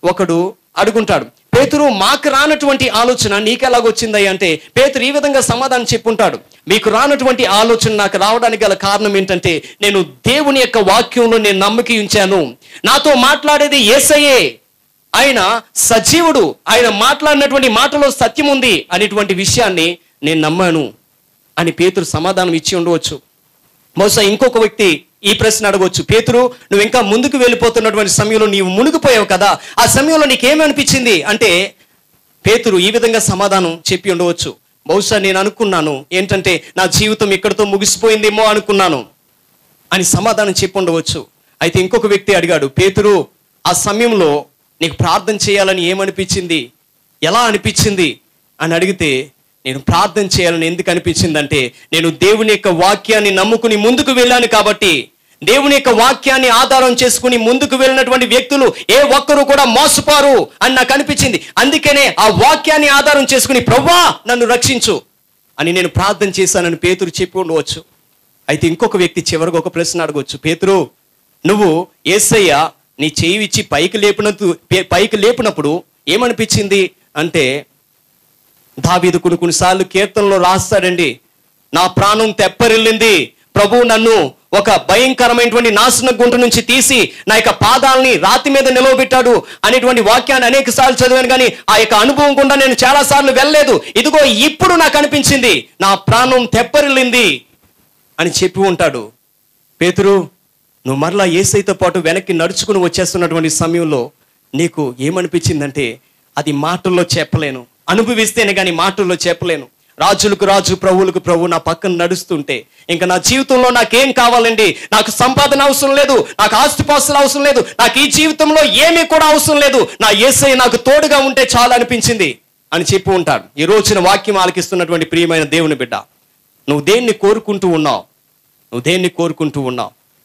ఒకడు అడుగుంటాడు, పేతురు మాకు రానటువంటి ఆలోచన నీకెలాగొచ్చిందయ్య అంటే పేతురు ఈ విధంగా సమాధానం చెప్పుంటాడు, మీకు రానటువంటి ఆలోచన నాకు రావడానికి గల కారణం ఏంటంటే నేను దేవుని యొక్క వాక్యంలో నేను నమ్మకి ఉంచాను. నాతో మాట్లాడేది యేసయ్యే, ఆయన సజీవుడు, ఆయన మాట్లాడినటువంటి మాటలో సత్యం ఉంది అనేటువంటి విషయాన్ని నేను నమ్మాను అని పేతురు సమాధానం ఇచ్చి ఉండవచ్చు. బహుశా ఇంకొక వ్యక్తి ఈ ప్రశ్న అడగవచ్చు, పేతురు నువ్వు ఇంకా ముందుకు వెళ్ళిపోతున్నటువంటి సమయంలో నీవు మునిగిపోయావు కదా, ఆ సమయంలో నీకేమనిపించింది అంటే పేతురు ఈ విధంగా సమాధానం చెప్పి ఉండవచ్చు. బహుశా నేను అనుకున్నాను ఏంటంటే నా జీవితం ఇక్కడితో ముగిసిపోయిందేమో అనుకున్నాను అని సమాధానం చెప్పి ఉండవచ్చు. అయితే ఇంకొక వ్యక్తి అడిగాడు, పేతురు ఆ సమయంలో నీకు ప్రార్థన చేయాలని ఏమనిపించింది, ఎలా అనిపించింది అని అడిగితే నేను ప్రార్థన చేయాలని ఎందుకు అనిపించిందంటే నేను దేవుని యొక్క వాక్యాన్ని నమ్ముకుని ముందుకు వెళ్ళాను కాబట్టి, దేవుని యొక్క వాక్యాన్ని ఆధారం చేసుకుని ముందుకు వెళ్ళినటువంటి వ్యక్తులు ఏ ఒక్కరు కూడా మోసపోరు అని నాకు అనిపించింది. అందుకనే ఆ వాక్యాన్ని ఆధారం చేసుకుని ప్రభువా నన్ను రక్షించు అని నేను ప్రార్థన చేశానని పేతురు చెప్పి ఉండవచ్చు. అయితే ఇంకొక వ్యక్తి చివరికి ఒక ప్రశ్న అడగవచ్చు, పేతురు నువ్వు యేసయ్య నీ చేయి ఇచ్చి పైకి లేపినప్పుడు ఏమనిపించింది అంటే దావీదు కొన్నిసార్లు కీర్తనలో రాస్తాడండి, నా ప్రాణం తెప్పరిల్లింది, ప్రభువు నన్ను ఒక భయంకరమైనటువంటి నాశన గుంట నుంచి తీసి నా యొక్క పాదాలని రాతి మీద నిలవబెట్టాడు అనేటువంటి వాక్యాన్ని అనేక సార్లు చదివాను, కానీ ఆ యొక్క అనుభవం గుండా నేను చాలా సార్లు వెళ్ళలేదు. ఇదిగో ఇప్పుడు నాకు అనిపించింది, నా ప్రాణం తెప్పరిల్లింది అని చెప్పి ఉంటాడు. పేతురు నువ్వు మరలా యేసయ్యతో పాటు వెనక్కి నడుచుకుని వచ్చేస్తున్నటువంటి సమయంలో నీకు ఏమనిపించిందంటే అది మాటల్లో చెప్పలేను, అనుభవిస్తేనే కానీ మాటల్లో చెప్పలేను. రాజులకు రాజు ప్రభువులకు ప్రభు నా పక్కన నడుస్తుంటే ఇంకా నా జీవితంలో నాకేం కావాలండి, నాకు సంపాదన అవసరం లేదు, నాకు ఆస్తిపాస్తులు అవసరం లేదు, నాకు ఈ జీవితంలో ఏమీ కూడా అవసరం లేదు, నా యేసయ్య నాకు తోడుగా ఉంటే చాలా అనిపించింది అని చెప్పి ఉంటాడు. ఈ రోజున వాక్యం ఆలకిస్తున్నటువంటి ప్రియమైన దేవుని బిడ్డ, నువ్వు దేన్ని కోరుకుంటూ ఉన్నావు?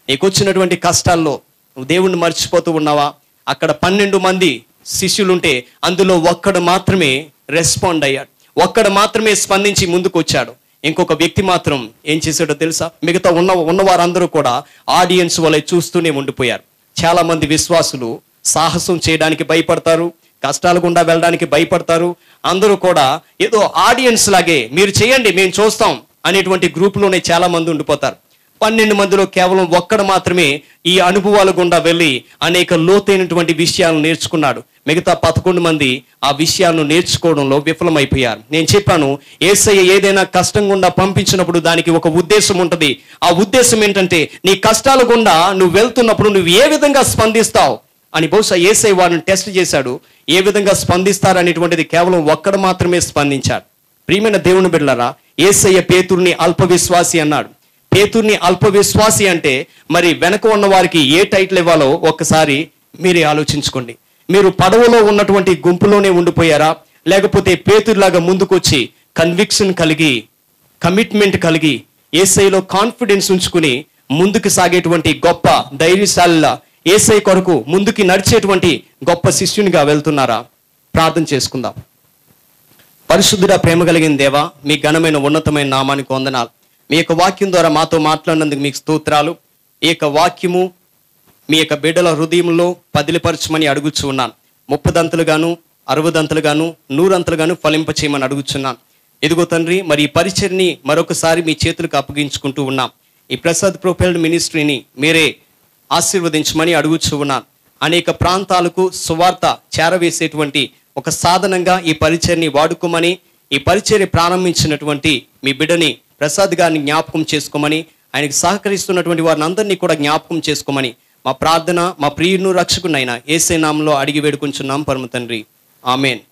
నీకు వచ్చినటువంటి కష్టాల్లో నువ్వు దేవుణ్ణి మర్చిపోతూ ఉన్నావా? అక్కడ 12 మంది శిష్యులుంటే అందులో ఒక్కడు మాత్రమే రెస్పాండ్ అయ్యాడు, ఒక్కడు మాత్రమే స్పందించి ముందుకు వచ్చాడు. ఇంకొక వ్యక్తి మాత్రం ఏం చేశాడో తెలుసా? మిగతా ఉన్న వారందరూ కూడా ఆడియన్స్ వలె చూస్తూనే ఉండిపోయారు. చాలా మంది విశ్వాసులు సాహసం చేయడానికి భయపడతారు, కష్టాల గుండా వెళ్ళడానికి భయపడతారు. అందరూ కూడా ఏదో ఆడియన్స్ లాగే మీరు చేయండి మేము చూస్తాం అనేటువంటి గ్రూపులోనే చాలా మంది ఉండిపోతారు. 12 మందిలో కేవలం ఒక్కడు మాత్రమే ఈ అనుభవాల గుండా వెళ్ళి అనేక లోతైనటువంటి విషయాలను నేర్చుకున్నాడు. మిగతా 11 మంది ఆ విషయాలను నేర్చుకోవడంలో విఫలమైపోయారు. నేను చెప్పాను, యేసయ్య ఏదైనా కష్టం గుండా పంపించినప్పుడు దానికి ఒక ఉద్దేశం ఉంటుంది. ఆ ఉద్దేశం ఏంటంటే నీ కష్టాల గుండా నువ్వు వెళ్తున్నప్పుడు నువ్వు ఏ విధంగా స్పందిస్తావు అని. బహుశా యేసయ్య వారిని టెస్ట్ చేశాడు, ఏ విధంగా స్పందిస్తారు అనేటువంటిది కేవలం ఒక్కడు మాత్రమే స్పందించాడు. ప్రియమైన దేవుని బిడ్డలారా, యేసయ్య పేతురుని అల్పవిశ్వాసి అన్నాడు. పేతుర్ని అల్పవిశ్వాసి అంటే మరి వెనక ఉన్న వారికి ఏ టైటిల్ ఇవ్వాలో ఒక్కసారి మీరే ఆలోచించుకోండి. మీరు పడవలో ఉన్నటువంటి గుంపులోనే ఉండిపోయారా, లేకపోతే పేతురులాగా ముందుకొచ్చి కన్విక్షన్ కలిగి, కమిట్మెంట్ కలిగి, యేసయ్యలో కాన్ఫిడెన్స్ ఉంచుకుని ముందుకు సాగేటువంటి గొప్ప ధైర్యశాలిలా యేసయ్య కొరకు ముందుకి నడిచేటువంటి గొప్ప శిష్యునిగా వెళ్తున్నారా? ప్రార్థన చేసుకుందాం. పరిశుద్ధుడా, ప్రేమ కలిగిన దేవా, మీ ఘనమైన ఉన్నతమైన నామానికి వందనాలు. మీ యొక్క వాక్యం ద్వారా మాతో మాట్లాడినందుకు మీకు స్తోత్రాలు. ఈ యొక్క వాక్యము మీ యొక్క బిడ్డల హృదయంలో పదిలిపరచమని అడుగుచూ ఉన్నాను. 30 దంతలుగాను 60 దంతలుగాను 100 అంతలుగాను ఫలింపచేయమని అడుగుచున్నాను. ఇదిగో తండ్రి, మరి ఈ పరిచర్ని మరొకసారి మీ చేతులకు అప్పగించుకుంటూ ఉన్నాం. ఈ ప్రసాద్ ప్రొపెల్డ్ మినిస్ట్రీని మీరే ఆశీర్వదించమని అడుగుచూ ఉన్నాను. అనేక ప్రాంతాలకు సువార్త చేరవేసేటువంటి ఒక సాధనంగా ఈ పరిచర్ని వాడుకోమని, ఈ పరిచర్య ప్రారంభించినటువంటి మీ బిడ్డని ప్రసాద్ గారిని జ్ఞాపకం చేసుకోమని, ఆయనకు సహకరిస్తున్నటువంటి వారిని అందరినీ కూడా జ్ఞాపకం చేసుకోమని మా ప్రార్థన, మా ప్రియును రక్షకునైన యేసే నామములో అడిగి వేడుకుంటున్నాం పరమ తండ్రి. ఆమేన్.